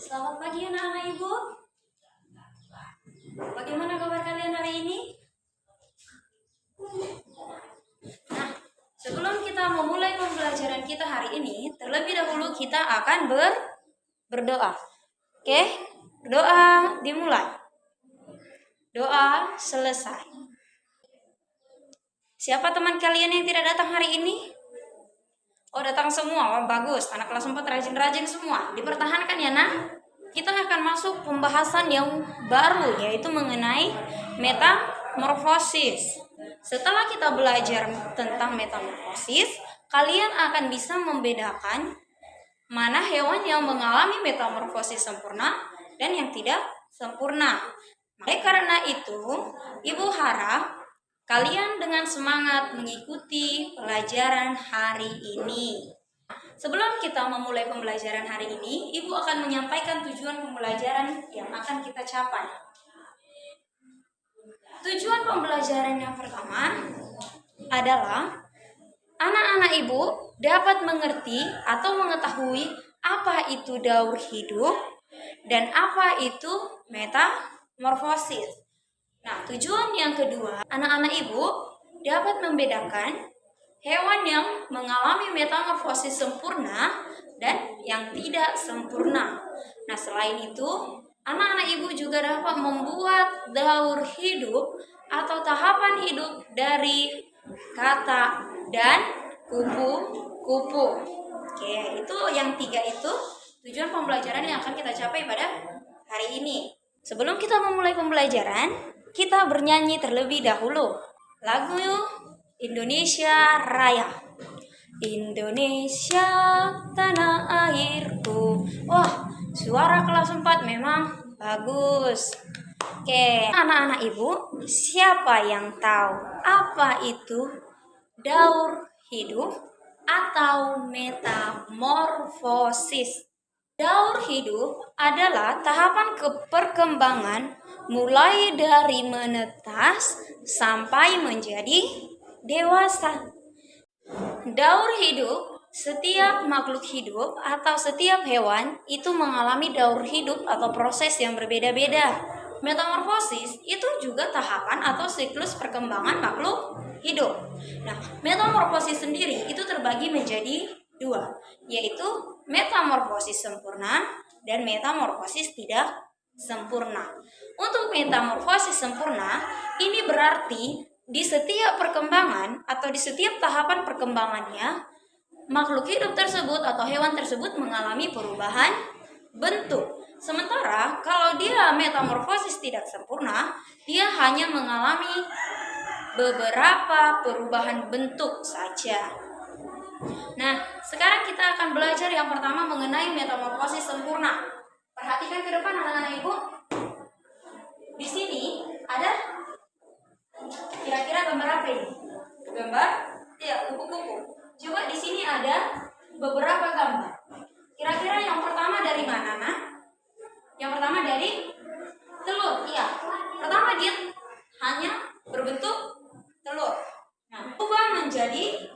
Selamat pagi anak-anak ibu. Bagaimana kabar kalian hari ini? Nah, sebelum kita memulai pembelajaran kita hari ini, terlebih dahulu kita akan berdoa. Oke, doa dimulai. Doa selesai. Siapa teman kalian yang tidak datang hari ini? Oh, datang semua. Oh, bagus. Anak kelas 4 rajin-rajin semua. Dipertahankan ya, nak. Kita akan masuk pembahasan yang baru, yaitu mengenai metamorfosis. Setelah kita belajar tentang metamorfosis, kalian akan bisa membedakan mana hewan yang mengalami metamorfosis sempurna dan yang tidak sempurna. Oleh karena itu, Ibu harap kalian dengan semangat mengikuti pelajaran hari ini. Sebelum kita memulai pembelajaran hari ini, Ibu akan menyampaikan tujuan pembelajaran yang akan kita capai. Tujuan pembelajaran yang pertama adalah anak-anak Ibu dapat mengerti atau mengetahui apa itu daur hidup dan apa itu metamorfosis. Nah, tujuan yang kedua, anak-anak Ibu dapat membedakan hewan yang mengalami metamorfosis sempurna dan yang tidak sempurna. Nah, selain itu, anak-anak Ibu juga dapat membuat daur hidup atau tahapan hidup dari kata dan kupu-kupu. Oke, itu yang tiga itu tujuan pembelajaran yang akan kita capai pada hari ini. Sebelum kita memulai pembelajaran, kita bernyanyi terlebih dahulu lagu Indonesia Raya. Indonesia tanah airku. Wah, suara kelas 4 memang bagus. Oke, anak-anak Ibu, siapa yang tahu apa itu daur hidup atau metamorfosis? Daur hidup adalah tahapan perkembangan mulai dari menetas sampai menjadi dewasa. Daur hidup, setiap makhluk hidup atau setiap hewan itu mengalami daur hidup atau proses yang berbeda-beda. Metamorfosis itu juga tahapan atau siklus perkembangan makhluk hidup. Nah, metamorfosis sendiri itu terbagi menjadi dua, yaitu metamorfosis sempurna dan metamorfosis tidak sempurna. Untuk metamorfosis sempurna, ini berarti di setiap perkembangan atau di setiap tahapan perkembangannya, makhluk hidup tersebut atau hewan tersebut mengalami perubahan bentuk. Sementara kalau dia metamorfosis tidak sempurna, dia hanya mengalami beberapa perubahan bentuk saja. Nah, sekarang kita akan belajar yang pertama mengenai metamorfosis sempurna. Perhatikan ke depan anak-anak Ibu. Di sini ada kira-kira gambar apa ini? Gambar kupu-kupu. Coba di sini ada beberapa gambar. Kira-kira yang pertama dari mana, nak? Yang pertama dari telur. Iya. Pertama dia hanya berbentuk telur. Nah, berubah menjadi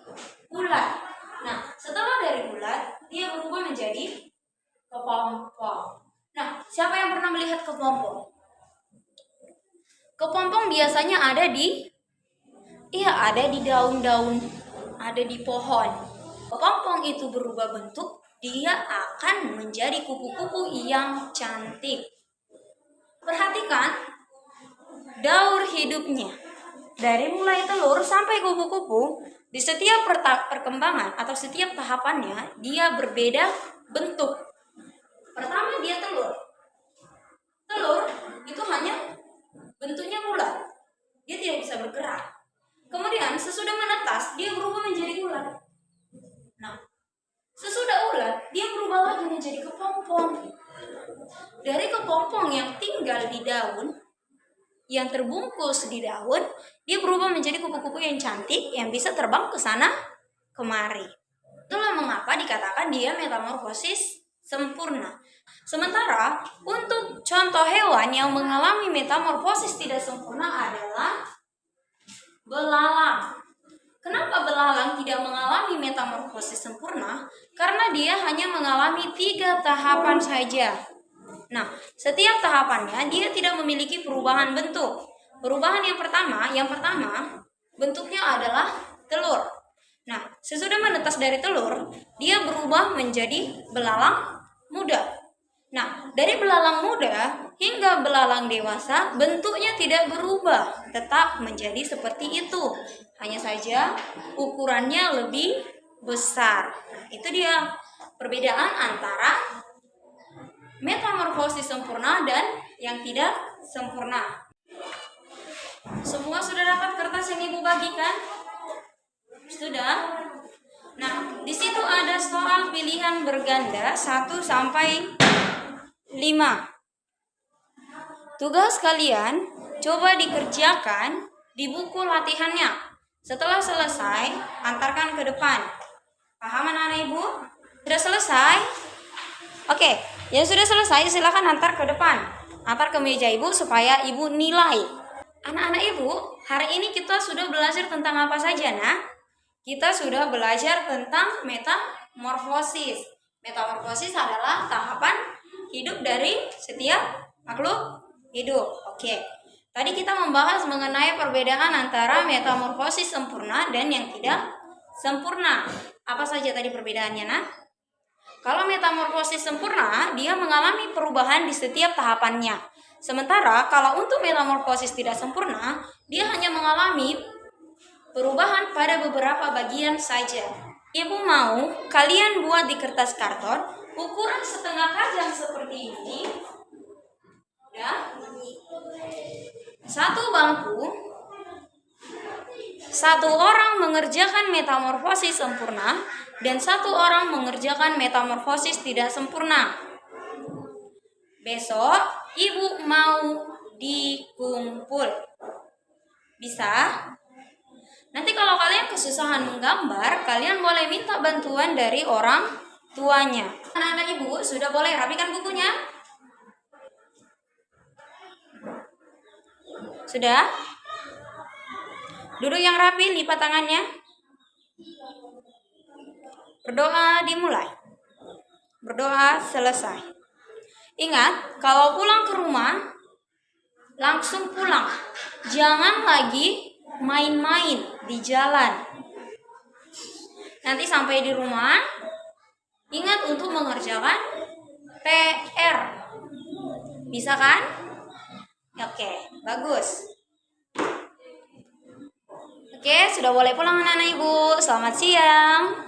ulat. Nah, setelah dari ulat, dia berubah menjadi kepompong. Nah, siapa yang pernah melihat kepompong? Kepompong biasanya ada di daun-daun, ada di pohon. Kepompong itu berubah bentuk, dia akan menjadi kupu-kupu yang cantik. Perhatikan daur hidupnya. Dari mulai telur sampai kupu-kupu, di setiap perkembangan atau setiap tahapannya, dia berbeda bentuk. Pertama dia telur. Telur itu hanya bentuknya bulat. Dia tidak bisa bergerak. Kemudian sesudah menetas, dia berubah menjadi ulat. Nah, sesudah ulat, dia berubah lagi menjadi kepompong. Dari kepompong yang tinggal di daun, yang terbungkus di daun, dia berubah menjadi kupu-kupu yang cantik yang bisa terbang ke sana kemari. Itulah mengapa dikatakan dia metamorfosis sempurna. Sementara untuk contoh hewan yang mengalami metamorfosis tidak sempurna adalah belalang. Kenapa belalang tidak mengalami metamorfosis sempurna? Karena dia hanya mengalami 3 tahapan saja. Nah, setiap tahapannya dia tidak memiliki perubahan bentuk. Perubahan yang pertama bentuknya adalah telur. Nah, sesudah menetas dari telur, dia berubah menjadi belalang muda. Nah, dari belalang muda hingga belalang dewasa, bentuknya tidak berubah, tetap menjadi seperti itu. Hanya saja ukurannya lebih besar. Nah, itu dia perbedaan antara metamorfosis sempurna dan yang tidak sempurna. Semua sudah dapat kertas yang Ibu bagikan? Sudah? Nah, di situ ada soal pilihan berganda 1 sampai 5. Tugas kalian coba dikerjakan di buku latihannya. Setelah selesai, antarkan ke depan. Paham anak-anak Ibu? Sudah selesai? Oke, yang sudah selesai silakan antar ke depan. Antar ke meja Ibu supaya Ibu nilai. Anak-anak Ibu, hari ini kita sudah belajar tentang apa saja, nak? Kita sudah belajar tentang metamorfosis. Metamorfosis adalah tahapan hidup dari setiap makhluk hidup. Oke. Tadi kita membahas mengenai perbedaan antara metamorfosis sempurna dan yang tidak sempurna. Apa saja tadi perbedaannya, nak? Kalau metamorfosis sempurna, dia mengalami perubahan di setiap tahapannya. Sementara kalau untuk metamorfosis tidak sempurna, dia hanya mengalami perubahan pada beberapa bagian saja. Ibu mau kalian buat di kertas karton ukuran setengah kajang seperti ini. Ya. Satu bangku. Satu orang mengerjakan metamorfosis sempurna dan satu orang mengerjakan metamorfosis tidak sempurna. Besok Ibu mau dikumpul. Bisa? Nanti kalau kalian kesusahan menggambar, kalian boleh minta bantuan dari orang tuanya. Anak-anak Ibu sudah boleh rapikan bukunya? Sudah? Duduk yang rapi, lipat tangannya. Berdoa dimulai. Berdoa selesai. Ingat, kalau pulang ke rumah, langsung pulang. Jangan lagi main-main di jalan. Nanti sampai di rumah, ingat untuk mengerjakan PR. Bisa kan? Oke, bagus. Oke, sudah boleh pulang anak-anak Ibu. Selamat siang.